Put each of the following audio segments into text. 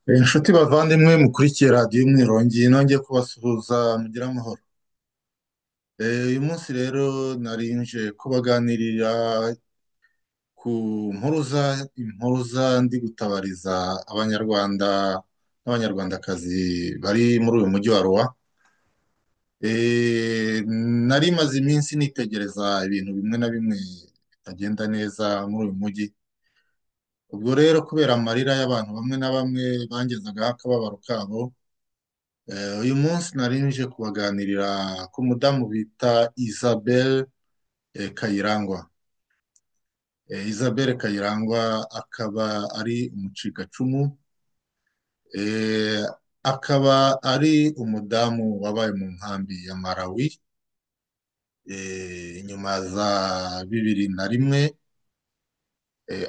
Inshuti bavandimwe mukurikiye radiyo umwirongi nongeye kubasuhuza mugira amahoro. Uyu munsi rero nari nje kubaganirira ku impuruza ndi gutabariza abanyarwanda n'abanyarwandakazi bari muri uyu mujyi wa Ruwa. Nari maze iminsi nitegereza ibintu bimwe na bimwe bitagenda neza muri uyu mujyi. Ubwo rero kubera amarira y'abantu bamwe na bamwe bangezagaho akababaro kabo. Uyu munsi nari nje kubaganirira ku mudamu bita Isabelle Kayirangwa. Isabelle Kayirangwa akaba ari umucikacumu, eh, akaba ari umudamu wabaye mu nkambi ya Malawi nyuma za 2001,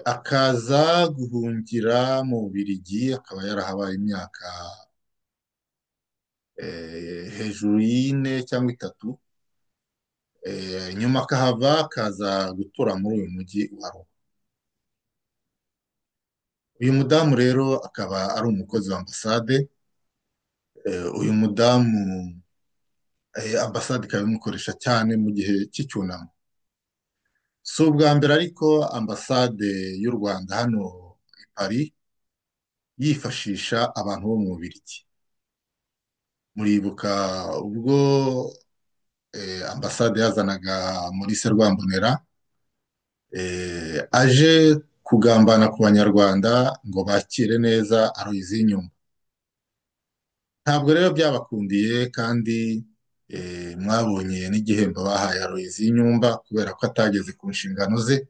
akaza guhungira mu Bubiligi, akaba yarahabaye imyaka hejuru y'ine cyangwa itatu. Nyuma akahava akaza gutura muri uyu mujyi wa Roma. Uyu mudamu rero akaba ari umukozi wa ambasade. Uyu mudamu ambasade ikaba imukoresha cyane mu gihe cy'icyunamo. Si ubwa mbere ariko ambasade y'u Rwanda hano i Paris yifashisha abantu bo mu Bubiligi. Muribuka ubwo ambasade yazanaga Maurice Rwambonera aje kugambana ku banyarwanda ngo bakire neza Aloyizi Nyumba. Ntabwo rero byabakundiye kandi mwabonye n'igihembo bahaye Aloyizi Nyumba kubera ko atageze ku nshingano ze.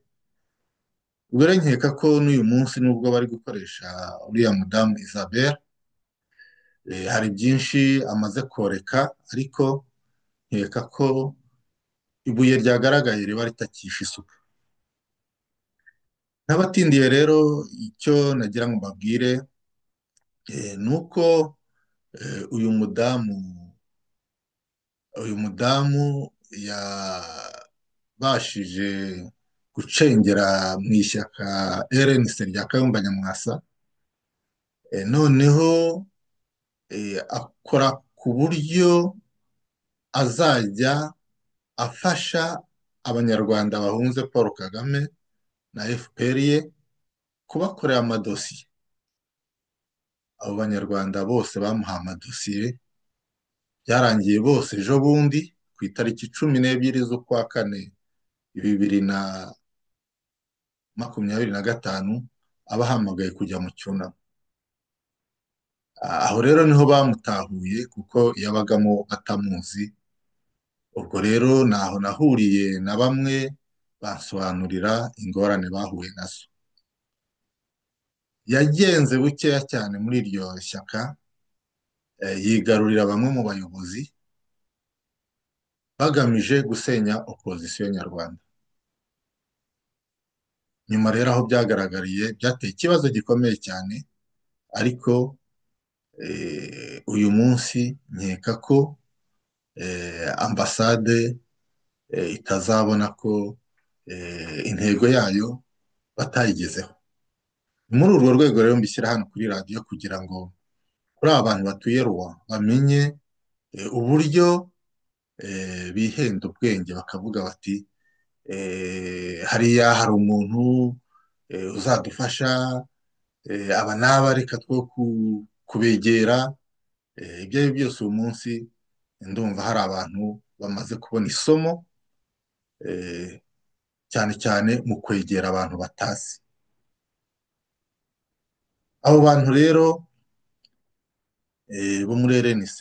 Ubwo rero nkeka ko n'uyu munsi nubwo bari gukoresha uriya mudamu Isabelle, hari byinshi amaze koreka, ariko nkeka ko ibuye ryagaragaye riba ritakisha isuka. N'abatindiye rero icyo nagira ngo mbabwire ni uko uyu mudamu yabashije gucengera mu ishyaka RNC rya Kayumba Nyamwasa. Noneho akora ku buryo azajya afasha abanyarwanda bahunze Paul Kagame na FPR ye kubakorera amadosiye. Abo banyarwanda bose bamuhaye amadosiye, byarangiye bose ejo bundi ku itariki 12 z'ukwa kane 2025 abahamagaye kujya mu cyunamo. Aho rero niho bamutahuye kuko yabagamo batamuzi. Ubwo rero naho nahuriye na bamwe bansobanurira ingorane bahuye nazo. Yagenze bukeya cyane muri iryo shyaka, yigarurira bamwe mu bayobozi bagamije gusenya opozisiyo nyarwanda. Nyuma rero aho byagaragariye byateye ikibazo gikomeye cyane, ariko uyu munsi nkeka ko ambasade itazabona ko intego yayo batayigezeho. Muri urwo rwego rero mbishyira hano kuri radiyo kugira ngo kuri aba bantu batuye Ruwa bamenye uburyo bihenda ubwenge bakavuga bati hariya hari umuntu uzadufasha, aba n'aba reka two kubegera. Ibyo ari byo byose uyu munsi ndumva hari abantu bamaze kubona isomo, cyane cyane mu kwegera abantu batazi. Abo bantu rero bo muri RNC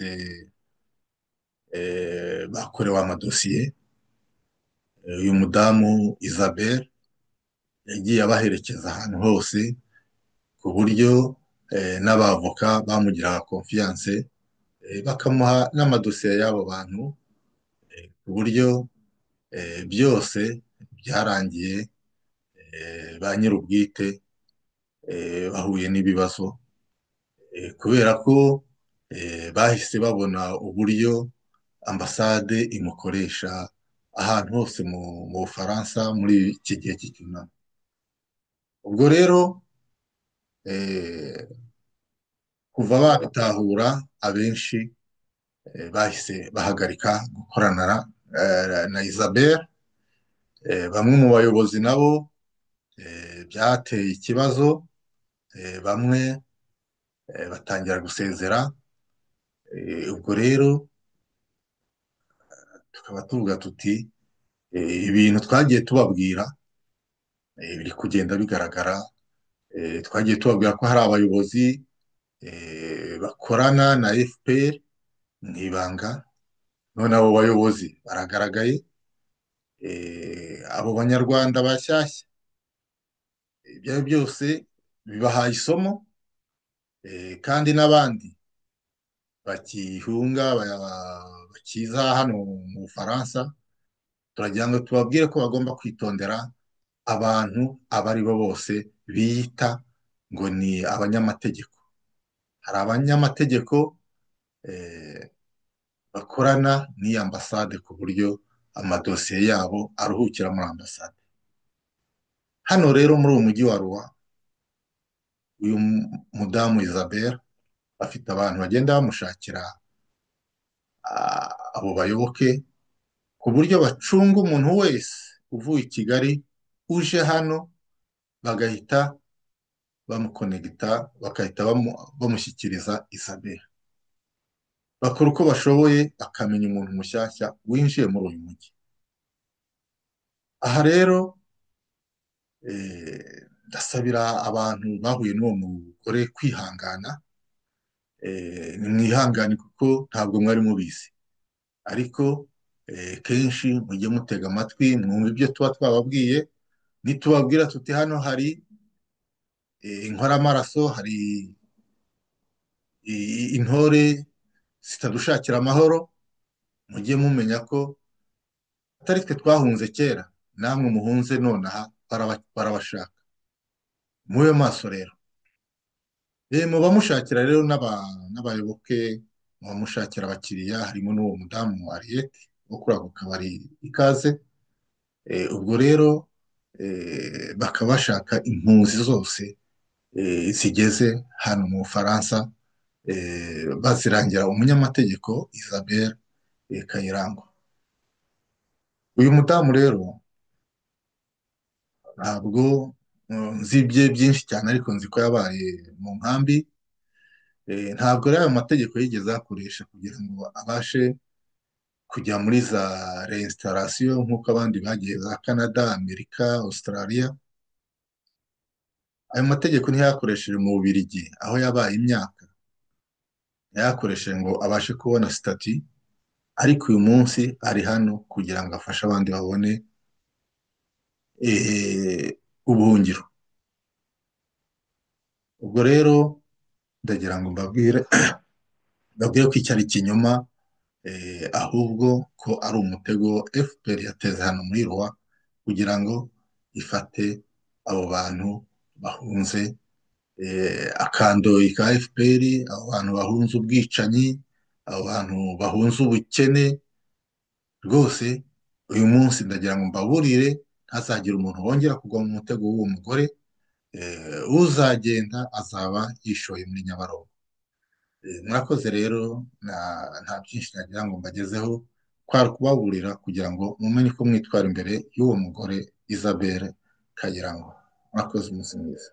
bakorewe amadosiye. Uyu mudamu Isabelle yagiye abaherekeza ahantu hose ku buryo n'abavoka bamugiraga confiance, bakamuha n'amadosiye y'abo bantu, ku buryo byose byarangiye ba nyir'ubwite bahuye n'ibibazo, kubera ko bahise babona uburyo ambasade imukoresha ahantu hose mu Bufaransa muri iki gihe cy'icyunamo. Ubwo rero kuva babitahura abenshi bahise bahagarika gukorana na Isabel. Bamwe mu bayobozi nabo byateye ikibazo, bamwe batangira gusezera. Ubwo rero tukaba tuvuga tuti ibintu twagiye tubabwira biri kugenda bigaragara. Twagiye tubabwira ko hari abayobozi bakorana na FPR mu ibanga, none abo bayobozi baragaragaye. Abo banyarwanda bashyashya ibyo ari byo byose bibahaye isomo, kandi n'abandi bakihunga bakiza hano mu Bufaransa, turagira ngo tubabwire ko bagomba kwitondera abantu abo ari bo bose biyita ngo ni abanyamategeko. Hari abanyamategeko bakorana n'iyi ambasade ku buryo amadosiye yabo aruhukira muri ambasade. Hano rero muri uyu mujyi wa Ruwa, uyu mudamu Isabel afite abantu bagenda bamushakira abo bayoboke, ku buryo bacunga umuntu wese uvuye i Kigali uje hano, bagahita bamukonegita, bagahita bamushyikiriza Isabel. Bakora uko bashoboye bakamenya umuntu mushyashya winjiye muri uyu mujyi. Aha rero ndasabira abantu bahuye n'uwo mugore kwihangana. Nimwihangane kuko ntabwo mwari mubizi, ariko kenshi mujye mutega amatwi mwumva ibyo tuba twababwiye. Nitubabwira tuti hano hari inkoramaraso, hari intore zitadushakira amahoro, mujye mumenya ko atari twe twahunze kera, namwe muhunze nonaha barabashaka. Mube maso rero. Muba mushakira rero n'abayoboke, muba mushakira abakiriya, harimo n'uwo mudamu Ariete wo kuri ako kabari Ikaze. Ubwo rero bakaba bashaka impunzi zose zigeze hano mu Bufaransa, bazirangira umunyamategeko Isabel Kayirangwa. Uyu mudamu rero ntabwo nzi bye byinshi cyane, ariko nzi ko yabaye mu nkambi. Ntabwo rero ayo mategeko yigeze akoresha kugira ngo abashe kujya muri za resitarasiyo nk'uko abandi bagiye za Canada, Amerika, Australia. Ayo mategeko ntiyakoresheje mu Bubiligi aho yabaye imyaka, yakoresheje ngo abashe kubona sitati, ariko uyu munsi ari hano kugira ngo afashe abandi babone ubuhungiro. Ubwo rero ndagira ngo mbabwire ko icyo ari ikinyoma, ahubwo ko ari umutego FPR yateze hano muri Ruwa kugira ngo ifate abo bantu bahunze akandoyi ka FPR, abo bantu bahunze ubwicanyi, abo bantu bahunze ubukene. Rwose uyu munsi ndagira ngo mbaburire ntazagire umuntu wongera kugwa mu mutego w'uwo mugore. Uzagenda azaba yishoye muri Nyabarongo. Murakoze rero, nta byinshi nagira ngo mbagezeho, kwari kubaburira kugira ngo mumenye uko mwitwara imbere y'uwo mugore Isabel Kayirangwa. Murakoze, umunsi mwiza.